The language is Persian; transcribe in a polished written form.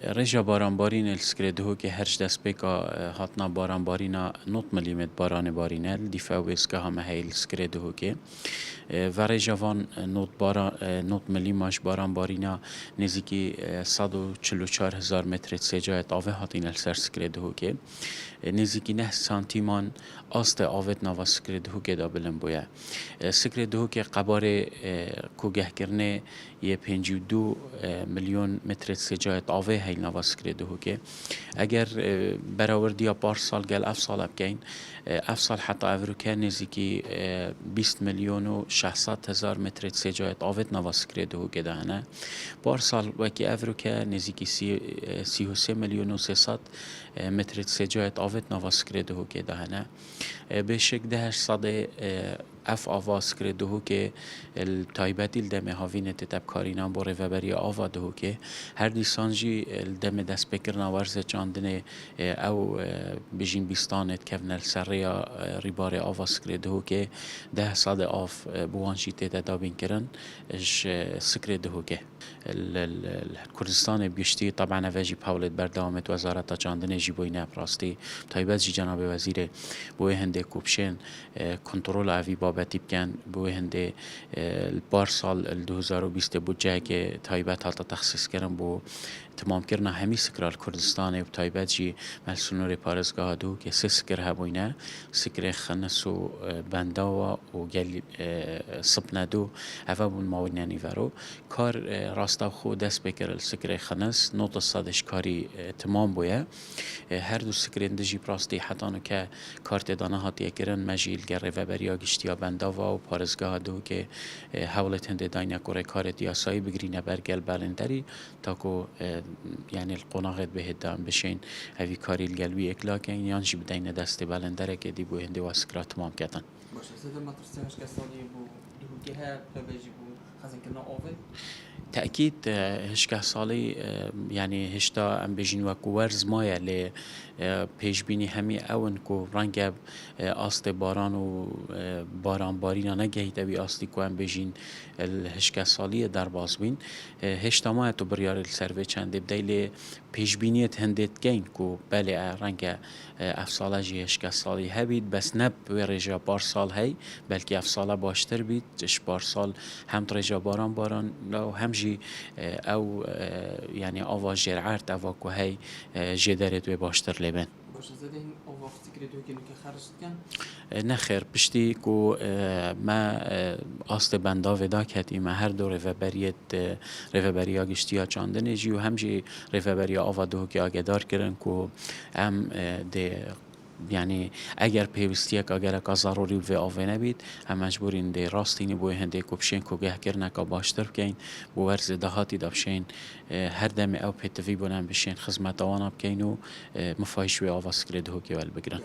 رجا بارانبارین السکرده که هرچ دست بکا هاتنا بارانبارینا 9 میلیمتر باران بارینل دیفاو اسکا همه هی السکرده که و رجا وان 9 میلیماش بارانبارینا نزدیکی 144,000 متر سجایت آوه هاتین السر سکرده که نزدیکی 9 سانتیمان آست آوت نوا سکرده که دابلن بویا سکرده که قبار کوگه کرنه یه 52 میلیون متر سجایت آوه هی نوا سکرده که اگر براوردیا پارسال گل اف سال بکین اف سال حتی افروکه نزدیکی 20 میلیون و 600,000 متر سجایت آوت نوا سکرده که دهنه پارسال وکی افروکه نزدیکی 33 میلیون و 300 متر سجایت آوت نوا سکرده که دهنه به شک دهش صد اف آواز کرده که التایبتی الدم هاوینه تب کارینان باره و بری آوا ده که هر دیسانجی الدم دست بکرنا ورز چاندنه او بجین بیستانت کفن السریا ریبار آواز کرده که 10 صد آف بوانشی تیتا دابین کرن اش سکرده که کردستان بیشتی طبعا واجی پاولت بردامت وزارت چاندنه جیبوینه براستی تایبت جی جناب وزیر بوی هنده کوبشن کنترل اوی بابتی بکن بوی هنده البارسال 2020 بودجه که تایبت حالتا تخصیص کردن بو تمام کردن همی سکرال کردستان و تایبت جی ملسونور پارزگاه دو که سه سکر هبوینه سکر خنس و بندا و گل سپنه دو اوه بون ماوینانی ورو کار راستا خود دست بکر سکر خنس نوت صدش کاری تمام بویه هر دو سکرین دجی براستی حتانو که کارت دانه هاتیه کرن مجیل گره و بریا گشتیا بندا و پارزگاه دو که حولت هنده داینه کوره کارت یاسایی بگرینه برگل بلندری تاکو يعني القناغت به دام بشين هذي كاري القلبي اكلاكين يانجي بدينا دست بلندره که دی بو هندي واسكرا تمام كتن باشه زده ما ترسمش كسالي بو دهوكيها بلبيجي بو خزن كنا اوفي تأكيد هشكه سالي يعني هشتا ام بجين وكو ورز مايا ل پیش بینی همی اون کو رنگ آست باران و باران بارینا نگهی تبی آستی کو ام بجین هشکه سالی در باز بین هشتا ماه تو بریار سروی چند بدیل پیش بینیت هندت گین کو بله رنگ افساله جی هشکه سالی هبید بس نب رجا پارسال هی بلکه افساله باشتر بید اش پارسال هم رجا باران و هم جی او يعني آوا جرعت آوا کو هی جدارت و باشتر لبن باشه زده این آوا فکر که خرج کن نخیر پشتی کو ما آست بندا ودا کتی ما هر دو رفبریا گشتیا چاندنه جی و همجی رفبریا آوا دو که آگدار کرن کو هم ده يعني اگر پیوستیک اگر کا ضروری و آوه نبید هم مجبورین ده راستینی بوی هنده کبشین کو گه کرنه کا باشتر کین بو ورز دهاتی دابشین هر دم او پیتوی بونن بشین خدمت آوانا بکین و مفایش و آواز کرده که ول بگرن